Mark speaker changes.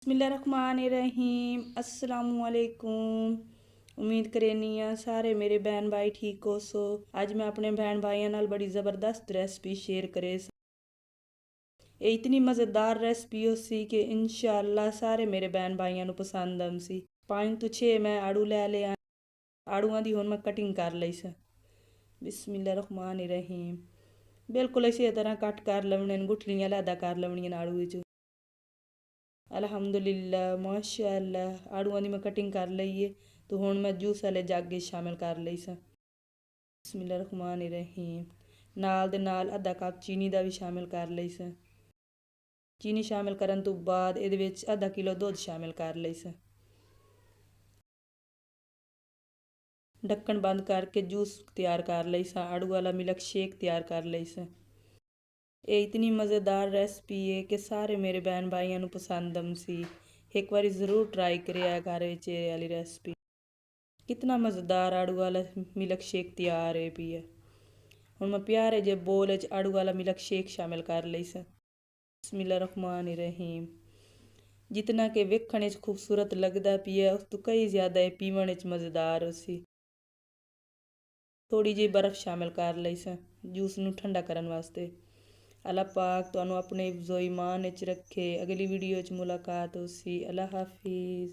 Speaker 1: बिस्मिल्लाहिर्रहमानिर्रहीम अस्सलामुअलैकुम। उम्मीद करनी आ सारे मेरे बहन भाई ठीक हो सो। अज मैं अपने बहन भाइयों नाल बड़ी ज़बरदस्त रेसिपी शेयर करे। ये इतनी मज़ेदार रेसिपी हो सी कि इंशाअल्लाह सारे मेरे बहन भाइयों को पसंद आम सी। 5 तो 6 मैं आड़ू लै लिया। आड़ूआं दी हुण मैं कटिंग कर लई सी। बिस्मिल्लाहिर्रहमानिर्रहीम। बिल्कुल इसी तरह कट कर लवणे, गुठलियां लैदा कर लवणियां आड़ू विच। अल्हम्दुलिल्लाह माशाअल्लाह आड़ूआं दी मैं कटिंग कर लई है। तो हुण मैं जूस वाले जग शामिल कर लई सा। बिस्मिल्लाहिर्रहमानिर्रहीम। नाल दे नाल आधा कप चीनी दा भी शामिल कर लई सा। चीनी शामिल करन तो बाद इहदे विच आधा किलो दुध शामिल कर लई सा। ढक्कन बंद करके जूस तैयार कर लई सा। आड़ू वाला मिल्क शेक तैयार कर लई सा। ये इतनी मज़ेदार रेसिपी है कि सारे मेरे बहन भाइयों को पसंद आम सी। एक बार ज़रूर ट्राई करिए घर में ये वाली रेसिपी। कितना मज़ेदार आड़ू वाला मिल्क शेक तैयार है पी है। हुण मैं प्यारे जे बोल च आड़ू वाला मिल्क शेक शामिल कर लई सा। बिस्मिल्लाहिर्रहमानिर्रहीम। जितना कि वेखण च खूबसूरत लगता पी है उस तो कई ज़्यादा पीवन च मज़ेदार हो सी। थोड़ी जी बर्फ़ शामिल कर लई सा जूस नूं ठंडा करन वास्ते। अल्लाह पाक तुहानूं अपने ज़ो ईमान च रखे। अगली वीडियो च मुलाकात हो सी। अल्लाह हाफिज़।